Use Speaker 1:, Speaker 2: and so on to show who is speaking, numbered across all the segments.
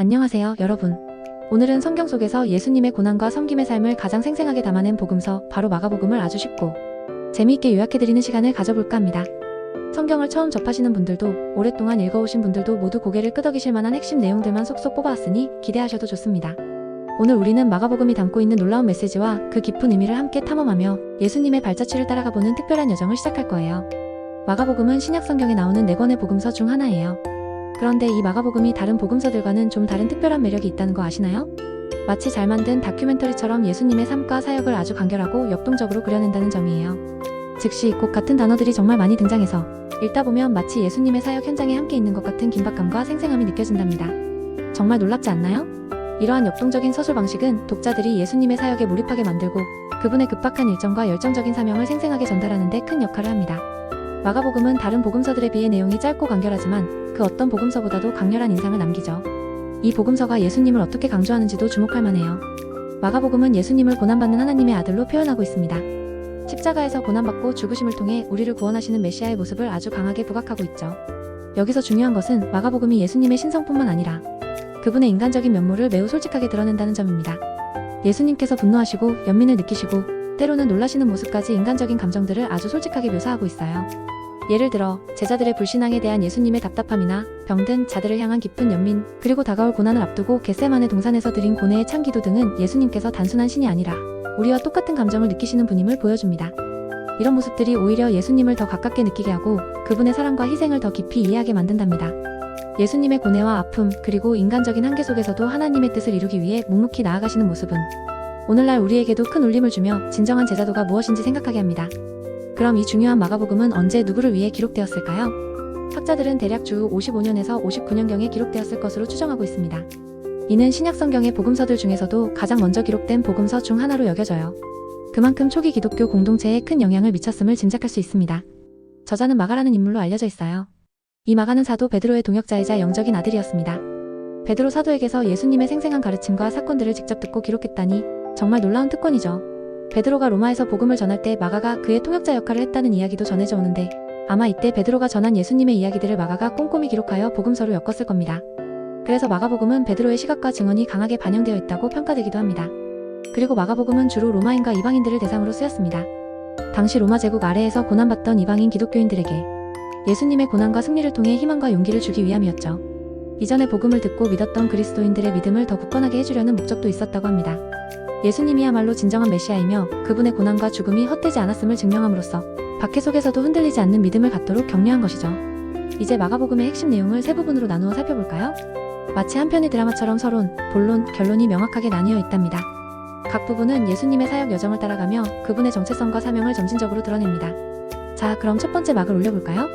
Speaker 1: 안녕하세요, 여러분. 오늘은 성경 속에서 예수님의 고난과 섬김의 삶을 가장 생생하게 담아낸 복음서, 바로 마가복음을 아주 쉽고 재미있게 요약해드리는 시간을 가져볼까 합니다. 성경을 처음 접하시는 분들도 오랫동안 읽어오신 분들도 모두 고개를 끄덕이실 만한 핵심 내용들만 쏙쏙 뽑아왔으니 기대하셔도 좋습니다. 오늘 우리는 마가복음이 담고 있는 놀라운 메시지와 그 깊은 의미를 함께 탐험하며 예수님의 발자취를 따라가보는 특별한 여정을 시작할 거예요. 마가복음은 신약 성경에 나오는 4권의 복음서 중 하나예요. 그런데 이 마가복음이 다른 복음서들과는 좀 다른 특별한 매력이 있다는 거 아시나요? 마치 잘 만든 다큐멘터리처럼 예수님의 삶과 사역을 아주 간결하고 역동적으로 그려낸다는 점이에요. 즉시 곧 같은 단어들이 정말 많이 등장해서 읽다 보면 마치 예수님의 사역 현장에 함께 있는 것 같은 긴박감과 생생함이 느껴진답니다. 정말 놀랍지 않나요? 이러한 역동적인 서술 방식은 독자들이 예수님의 사역에 몰입하게 만들고 그분의 급박한 일정과 열정적인 사명을 생생하게 전달하는 데 큰 역할을 합니다. 마가복음은 다른 복음서들에 비해 내용이 짧고 간결하지만 그 어떤 복음서보다도 강렬한 인상을 남기죠. 이 복음서가 예수님을 어떻게 강조하는지도 주목할 만해요. 마가복음은 예수님을 고난받는 하나님의 아들로 표현하고 있습니다. 십자가에서 고난받고 죽으심을 통해 우리를 구원하시는 메시아의 모습을 아주 강하게 부각하고 있죠. 여기서 중요한 것은 마가복음이 예수님의 신성뿐만 아니라 그분의 인간적인 면모를 매우 솔직하게 드러낸다는 점입니다. 예수님께서 분노하시고 연민을 느끼시고 때로는 놀라시는 모습까지 인간적인 감정들을 아주 솔직하게 묘사하고 있어요. 예를 들어 제자들의 불신앙에 대한 예수님의 답답함이나 병든 자들을 향한 깊은 연민, 그리고 다가올 고난을 앞두고 겟세마네 동산에서 드린 고뇌의 찬기도 등은 예수님께서 단순한 신이 아니라 우리와 똑같은 감정을 느끼시는 분임을 보여줍니다. 이런 모습들이 오히려 예수님을 더 가깝게 느끼게 하고 그분의 사랑과 희생을 더 깊이 이해하게 만든답니다. 예수님의 고뇌와 아픔, 그리고 인간적인 한계 속에서도 하나님의 뜻을 이루기 위해 묵묵히 나아가시는 모습은 오늘날 우리에게도 큰 울림을 주며 진정한 제자도가 무엇인지 생각하게 합니다. 그럼 이 중요한 마가복음은 언제 누구를 위해 기록되었을까요? 학자들은 대략 주 55년에서 59년경에 기록되었을 것으로 추정하고 있습니다. 이는 신약 성경의 복음서들 중에서도 가장 먼저 기록된 복음서 중 하나로 여겨져요. 그만큼 초기 기독교 공동체에 큰 영향을 미쳤음을 짐작할 수 있습니다. 저자는 마가라는 인물로 알려져 있어요. 이 마가는 사도 베드로의 동역자이자 영적인 아들이었습니다. 베드로 사도에게서 예수님의 생생한 가르침과 사건들을 직접 듣고 기록했다니 정말 놀라운 특권이죠. 베드로가 로마에서 복음을 전할 때 마가가 그의 통역자 역할을 했다는 이야기도 전해져 오는데 아마 이때 베드로가 전한 예수님의 이야기들을 마가가 꼼꼼히 기록하여 복음서로 엮었을 겁니다. 그래서 마가복음은 베드로의 시각과 증언이 강하게 반영되어 있다고 평가되기도 합니다. 그리고 마가복음은 주로 로마인과 이방인들을 대상으로 쓰였습니다. 당시 로마 제국 아래에서 고난받던 이방인 기독교인들에게 예수님의 고난과 승리를 통해 희망과 용기를 주기 위함이었죠. 이전에 복음을 듣고 믿었던 그리스도인들의 믿음을 더 굳건하게 해주려는 목적도 있었다고 합니다. 예수님이야말로 진정한 메시아이며 그분의 고난과 죽음이 헛되지 않았음을 증명함으로써 박해 속에서도 흔들리지 않는 믿음을 갖도록 격려한 것이죠. 이제 마가복음의 핵심 내용을 세 부분으로 나누어 살펴볼까요? 마치 한 편의 드라마처럼 서론, 본론, 결론이 명확하게 나뉘어 있답니다. 각 부분은 예수님의 사역 여정을 따라가며 그분의 정체성과 사명을 점진적으로 드러냅니다. 자, 그럼 첫 번째 막을 올려볼까요?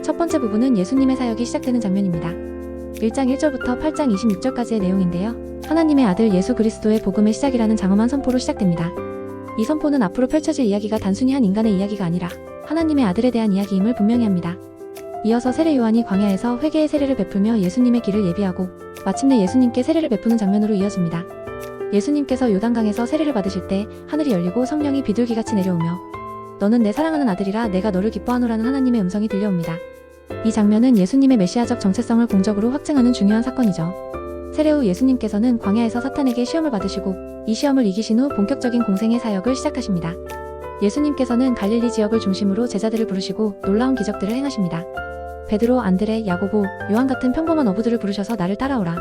Speaker 1: 첫 번째 부분은 예수님의 사역이 시작되는 장면입니다. 1장 1절부터 8장 26절까지의 내용인데요. 하나님의 아들 예수 그리스도의 복음의 시작이라는 장엄한 선포로 시작됩니다. 이 선포는 앞으로 펼쳐질 이야기가 단순히 한 인간의 이야기가 아니라 하나님의 아들에 대한 이야기임을 분명히 합니다. 이어서 세례 요한이 광야에서 회개의 세례를 베풀며 예수님의 길을 예비하고 마침내 예수님께 세례를 베푸는 장면으로 이어집니다. 예수님께서 요단강에서 세례를 받으실 때 하늘이 열리고 성령이 비둘기같이 내려오며 너는 내 사랑하는 아들이라 내가 너를 기뻐하노라는 하나님의 음성이 들려옵니다. 이 장면은 예수님의 메시아적 정체성을 공적으로 확증하는 중요한 사건이죠. 세례 후 예수님께서는 광야에서 사탄에게 시험을 받으시고 이 시험을 이기신 후 본격적인 공생의 사역을 시작하십니다. 예수님께서는 갈릴리 지역을 중심으로 제자들을 부르시고 놀라운 기적들을 행하십니다. 베드로, 안드레, 야고보, 요한 같은 평범한 어부들을 부르셔서 나를 따라오라.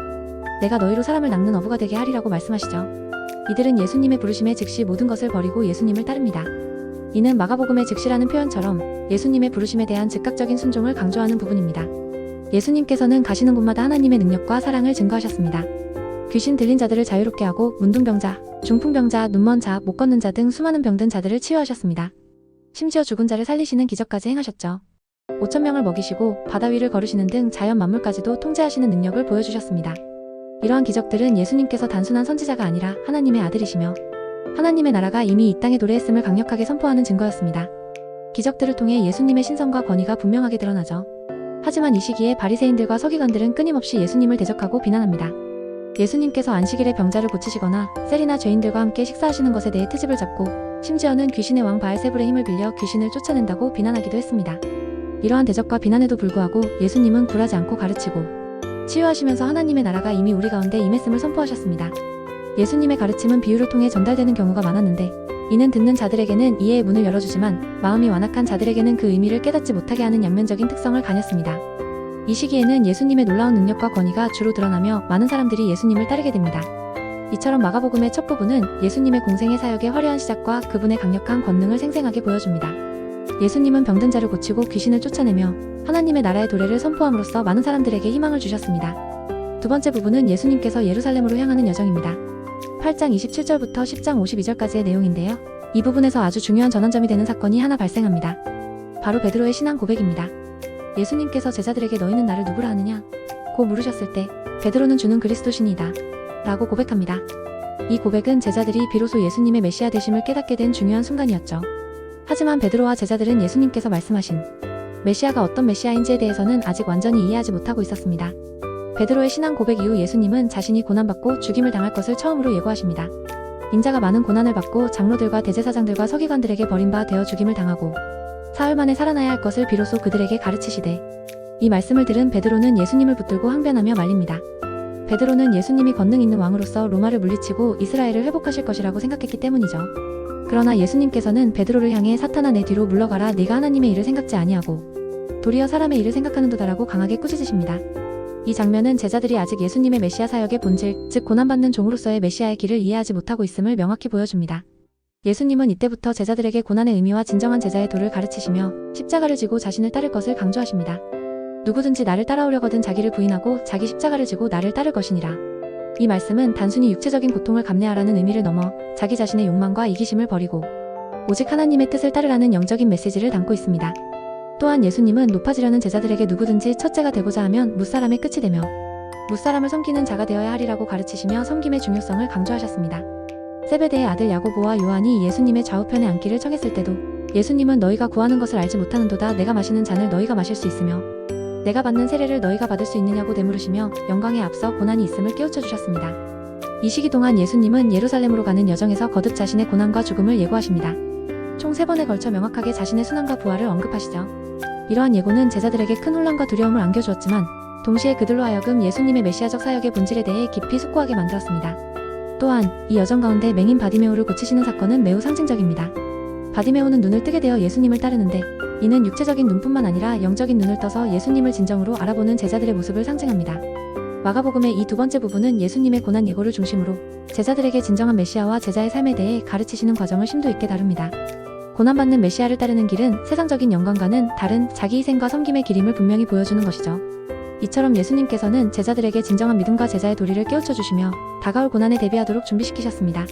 Speaker 1: 내가 너희로 사람을 낚는 어부가 되게 하리라고 말씀하시죠. 이들은 예수님의 부르심에 즉시 모든 것을 버리고 예수님을 따릅니다. 이는 마가복음의 즉시라는 표현처럼 예수님의 부르심에 대한 즉각적인 순종을 강조하는 부분입니다. 예수님께서는 가시는 곳마다 하나님의 능력과 사랑을 증거하셨습니다. 귀신 들린 자들을 자유롭게 하고 문둥병자, 중풍병자, 눈먼 자, 못 걷는 자 등 수많은 병든 자들을 치유하셨습니다. 심지어 죽은 자를 살리시는 기적까지 행하셨죠. 5,000명을 먹이시고 바다 위를 걸으시는 등 자연 만물까지도 통제하시는 능력을 보여주셨습니다. 이러한 기적들은 예수님께서 단순한 선지자가 아니라 하나님의 아들이시며 하나님의 나라가 이미 이 땅에 도래했음을 강력하게 선포하는 증거였습니다. 기적들을 통해 예수님의 신성과 권위가 분명하게 드러나죠. 하지만 이 시기에 바리새인들과 서기관들은 끊임없이 예수님을 대적하고 비난합니다. 예수님께서 안식일에 병자를 고치시거나 셀이나 죄인들과 함께 식사하시는 것에 대해 트집을 잡고 심지어는 귀신의 왕 바알세불의 힘을 빌려 귀신을 쫓아낸다고 비난하기도 했습니다. 이러한 대적과 비난에도 불구하고 예수님은 굴하지 않고 가르치고 치유하시면서 하나님의 나라가 이미 우리 가운데 임했음을 선포하셨습니다. 예수님의 가르침은 비유를 통해 전달되는 경우가 많았는데 이는 듣는 자들에게는 이해의 문을 열어주지만 마음이 완악한 자들에게는 그 의미를 깨닫지 못하게 하는 양면적인 특성을 가녔습니다. 이 시기에는 예수님의 놀라운 능력과 권위가 주로 드러나며 많은 사람들이 예수님을 따르게 됩니다. 이처럼 마가복음의 첫 부분은 예수님의 공생의 사역의 화려한 시작과 그분의 강력한 권능을 생생하게 보여줍니다. 예수님은 병든 자를 고치고 귀신을 쫓아내며 하나님의 나라의 도래를 선포함으로써 많은 사람들에게 희망을 주셨습니다. 두 번째 부분은 예수님께서 예루살렘으로 향하는 여정입니다. 8장 27절부터 10장 52절까지의 내용인데요. 이 부분에서 아주 중요한 전환점이 되는 사건이 하나 발생합니다. 바로 베드로의 신앙 고백입니다. 예수님께서 제자들에게 너희는 나를 누구라 하느냐? 고 물으셨을 때 베드로는 주는 그리스도시니이다 라고 고백합니다. 이 고백은 제자들이 비로소 예수님의 메시아 되심을 깨닫게 된 중요한 순간이었죠. 하지만 베드로와 제자들은 예수님께서 말씀하신 메시아가 어떤 메시아인지에 대해서는 아직 완전히 이해하지 못하고 있었습니다. 베드로의 신앙 고백 이후 예수님은 자신이 고난받고 죽임을 당할 것을 처음으로 예고하십니다. 인자가 많은 고난을 받고 장로들과 대제사장들과 서기관들에게 버림받아 되어 죽임을 당하고 사흘 만에 살아나야 할 것을 비로소 그들에게 가르치시되 이 말씀을 들은 베드로는 예수님을 붙들고 항변하며 말립니다. 베드로는 예수님이 권능 있는 왕으로서 로마를 물리치고 이스라엘을 회복하실 것이라고 생각했기 때문이죠. 그러나 예수님께서는 베드로를 향해 사탄아 내 뒤로 물러가라 네가 하나님의 일을 생각지 아니하고 도리어 사람의 일을 생각하는도다라고 강하게 꾸짖으십니다. 이 장면은 제자들이 아직 예수님의 메시아 사역의 본질, 즉 고난받는 종으로서의 메시아의 길을 이해하지 못하고 있음을 명확히 보여줍니다. 예수님은 이때부터 제자들에게 고난의 의미와 진정한 제자의 도를 가르치시며 십자가를 지고 자신을 따를 것을 강조하십니다. 누구든지 나를 따라오려거든 자기를 부인하고 자기 십자가를 지고 나를 따를 것이니라. 이 말씀은 단순히 육체적인 고통을 감내하라는 의미를 넘어 자기 자신의 욕망과 이기심을 버리고 오직 하나님의 뜻을 따르라는 영적인 메시지를 담고 있습니다. 또한 예수님은 높아지려는 제자들에게 누구든지 첫째가 되고자 하면 무사람의 끝이 되며 무사람을 섬기는 자가 되어야 하리라고 가르치시며 섬김의 중요성을 강조하셨습니다. 세베대의 아들 야고보와 요한이 예수님의 좌우편에 앉기를 청했을 때도 예수님은 너희가 구하는 것을 알지 못하는도다 내가 마시는 잔을 너희가 마실 수 있으며 내가 받는 세례를 너희가 받을 수 있느냐고 되물으시며 영광에 앞서 고난이 있음을 깨우쳐 주셨습니다. 이 시기 동안 예수님은 예루살렘으로 가는 여정에서 거듭 자신의 고난과 죽음을 예고하십니다. 총 3번에 걸쳐 명확하게 자신의 순환과 부활을 언급하시죠. 이러한 예고는 제자들에게 큰 혼란과 두려움을 안겨주었지만 동시에 그들로 하여금 예수님의 메시아적 사역의 본질에 대해 깊이 숙고하게 만들었습니다. 또한 이 여정 가운데 맹인 바디메오를 고치시는 사건은 매우 상징적입니다. 바디메오는 눈을 뜨게 되어 예수님을 따르는데 이는 육체적인 눈뿐만 아니라 영적인 눈을 떠서 예수님을 진정으로 알아보는 제자들의 모습을 상징합니다. 마가복음의 이 두 번째 부분은 예수님의 고난 예고를 중심으로 제자들에게 진정한 메시아와 제자의 삶에 대해 가르치시는 과정을 심도 있게 다룹니다. 고난받는 메시아를 따르는 길은 세상적인 영광과는 다른 자기 희생과 섬김의 길임을 분명히 보여주는 것이죠. 이처럼 예수님께서는 제자들에게 진정한 믿음과 제자의 도리를 깨우쳐 주시며 다가올 고난에 대비하도록 준비시키셨습니다.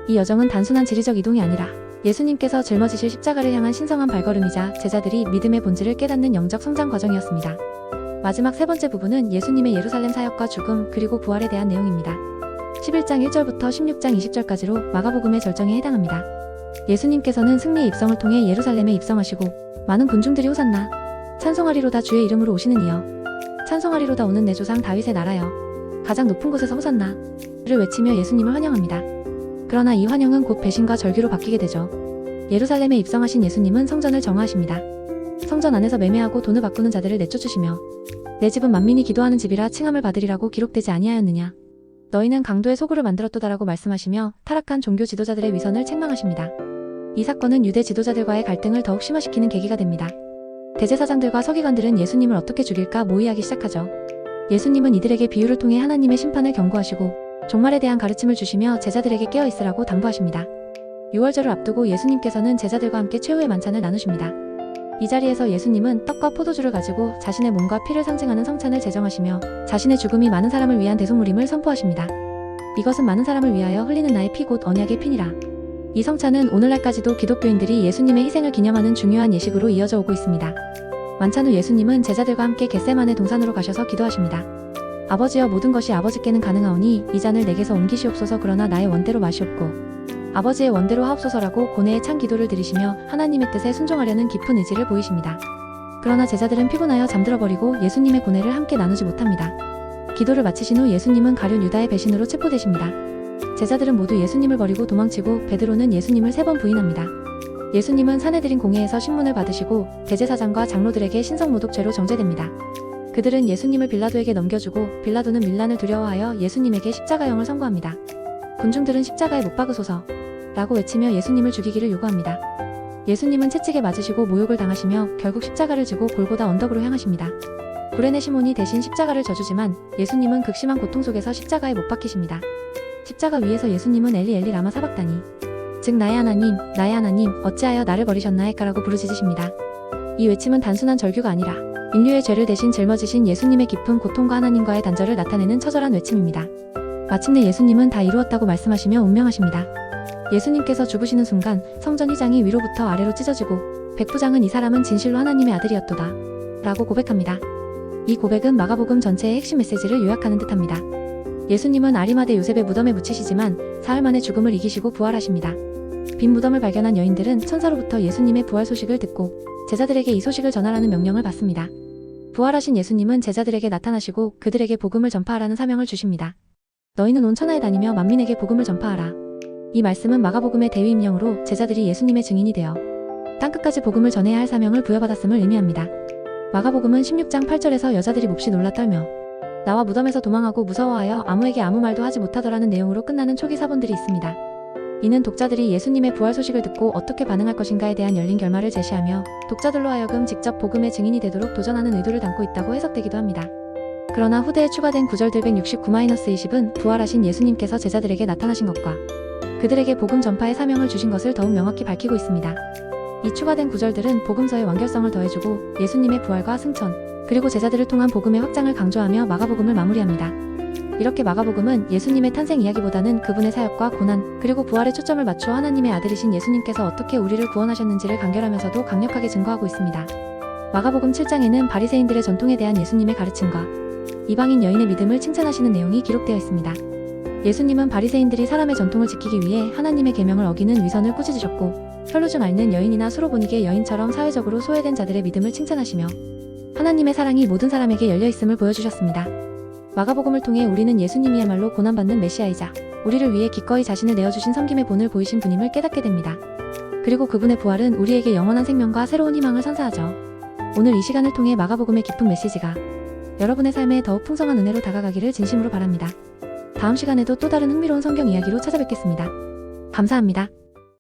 Speaker 1: 이 여정은 단순한 지리적 이동이 아니라 예수님께서 짊어지실 십자가를 향한 신성한 발걸음이자 제자들이 믿음의 본질을 깨닫는 영적 성장 과정이었습니다. 마지막 세 번째 부분은 예수님의 예루살렘 사역과 죽음 그리고 부활에 대한 내용입니다. 11장 1절부터 16장 20절까지로 마가복음의 절정에 해당합니다. 예수님께서는 승리의 입성을 통해 예루살렘에 입성하시고 많은 군중들이 호산나 찬송하리로다 주의 이름으로 오시는 이여 찬송하리로다 오는 내 조상 다윗의 나라여 가장 높은 곳에서 호산나를 외치며 예수님을 환영합니다. 그러나 이 환영은 곧 배신과 절규로 바뀌게 되죠. 예루살렘에 입성하신 예수님은 성전을 정화하십니다. 성전 안에서 매매하고 돈을 바꾸는 자들을 내쫓으시며 내 집은 만민이 기도하는 집이라 칭함을 받으리라고 기록되지 아니하였느냐. 너희는 강도의 소굴을 만들었도다라고 말씀하시며 타락한 종교 지도자들의 위선을 책망하십니다. 이 사건은 유대 지도자들과의 갈등을 더욱 심화시키는 계기가 됩니다. 대제사장들과 서기관들은 예수님을 어떻게 죽일까 모의하기 시작하죠. 예수님은 이들에게 비유를 통해 하나님의 심판을 경고하시고 종말에 대한 가르침을 주시며 제자들에게 깨어있으라고 당부하십니다. 유월절을 앞두고 예수님께서는 제자들과 함께 최후의 만찬을 나누십니다. 이 자리에서 예수님은 떡과 포도주를 가지고 자신의 몸과 피를 상징하는 성찬을 제정하시며 자신의 죽음이 많은 사람을 위한 대속물임을 선포하십니다. 이것은 많은 사람을 위하여 흘리는 나의 피 곧 언약의 피니라. 이 성찬은 오늘날까지도 기독교인들이 예수님의 희생을 기념하는 중요한 예식으로 이어져 오고 있습니다. 만찬 후 예수님은 제자들과 함께 겟세마네 동산으로 가셔서 기도하십니다. 아버지여 모든 것이 아버지께는 가능하오니 이 잔을 내게서 옮기시옵소서 그러나 나의 원대로 마시옵고 아버지의 원대로 하옵소서라고 고뇌에 찬 기도를 드리시며 하나님의 뜻에 순종하려는 깊은 의지를 보이십니다. 그러나 제자들은 피곤하여 잠들어버리고 예수님의 고뇌를 함께 나누지 못합니다. 기도를 마치신 후 예수님은 가룟 유다의 배신으로 체포되십니다. 제자들은 모두 예수님을 버리고 도망치고 베드로는 예수님을 3번 부인합니다. 예수님은 사내들인 공회에서 신문을 받으시고 대제사장과 장로들에게 신성모독죄로 정죄됩니다. 그들은 예수님을 빌라도에게 넘겨주고 빌라도는 밀란을 두려워하여 예수님에게 십자가형을 선고합니다. 군중들은 십자가에 못 박으소서 라고 외치며 예수님을 죽이기를 요구합니다. 예수님은 채찍에 맞으시고 모욕을 당하시며 결국 십자가를 지고 골고다 언덕으로 향하십니다. 구레네 시몬이 대신 십자가를 져주지만 예수님은 극심한 고통 속에서 십자가에 못 박히십니다. 십자가 위에서 예수님은 엘리 엘리 라마 사박다니, 즉 나의 하나님 어찌하여 나를 버리셨나이까라고 부르짖으십니다. 이 외침은 단순한 절규가 아니라 인류의 죄를 대신 짊어지신 예수님의 깊은 고통과 하나님과의 단절을 나타내는 처절한 외침입니다. 마침내 예수님은 다 이루었다고 말씀하시며 운명하십니다. 예수님께서 죽으시는 순간 성전 휘장이 위로부터 아래로 찢어지고 백부장은 이 사람은 진실로 하나님의 아들이었도다 라고 고백합니다. 이 고백은 마가복음 전체의 핵심 메시지를 요약하는 듯합니다. 예수님은 아리마대 요셉의 무덤에 묻히시지만 사흘 만에 죽음을 이기시고 부활하십니다. 빈 무덤을 발견한 여인들은 천사로부터 예수님의 부활 소식을 듣고 제자들에게 이 소식을 전하라는 명령을 받습니다. 부활하신 예수님은 제자들에게 나타나시고 그들에게 복음을 전파하라는 사명을 주십니다. 너희는 온 천하에 다니며 만민에게 복음을 전파하라. 이 말씀은 마가복음의 대위임령으로 제자들이 예수님의 증인이 되어 땅끝까지 복음을 전해야 할 사명을 부여받았음을 의미합니다. 마가복음은 16장 8절에서 여자들이 몹시 놀라 떨며 나와 무덤에서 도망하고 무서워하여 아무에게 아무 말도 하지 못하더라는 내용으로 끝나는 초기 사본들이 있습니다. 이는 독자들이 예수님의 부활 소식을 듣고 어떻게 반응할 것인가에 대한 열린 결말을 제시하며 독자들로 하여금 직접 복음의 증인이 되도록 도전하는 의도를 담고 있다고 해석되기도 합니다. 그러나 후대에 추가된 구절들 169-20은 부활하신 예수님께서 제자들에게 나타나신 것과 그들에게 복음 전파의 사명을 주신 것을 더욱 명확히 밝히고 있습니다. 이 추가된 구절들은 복음서의 완결성을 더해주고 예수님의 부활과 승천, 그리고 제자들을 통한 복음의 확장을 강조하며 마가복음을 마무리합니다. 이렇게 마가복음은 예수님의 탄생 이야기보다는 그분의 사역과 고난, 그리고 부활에 초점을 맞추어 하나님의 아들이신 예수님께서 어떻게 우리를 구원하셨는지를 간결하면서도 강력하게 증거하고 있습니다. 마가복음 7장에는 바리새인들의 전통에 대한 예수님의 가르침과 이방인 여인의 믿음을 칭찬하시는 내용이 기록되어 있습니다. 예수님은 바리새인들이 사람의 전통을 지키기 위해 하나님의 계명을 어기는 위선을 꾸짖으셨고 혈루증 앓는 여인이나 수로보니게 여인처럼 사회적으로 소외된 자들의 믿음을 칭찬하시며 하나님의 사랑이 모든 사람에게 열려있음을 보여주셨습니다. 마가복음을 통해 우리는 예수님이야말로 고난받는 메시아이자 우리를 위해 기꺼이 자신을 내어주신 섬김의 본을 보이신 분임을 깨닫게 됩니다. 그리고 그분의 부활은 우리에게 영원한 생명과 새로운 희망을 선사하죠. 오늘 이 시간을 통해 마가복음의 깊은 메시지가 여러분의 삶에 더욱 풍성한 은혜로 다가가기를 진심으로 바랍니다. 다음 시간에도 또 다른 흥미로운 성경 이야기로 찾아뵙겠습니다. 감사합니다.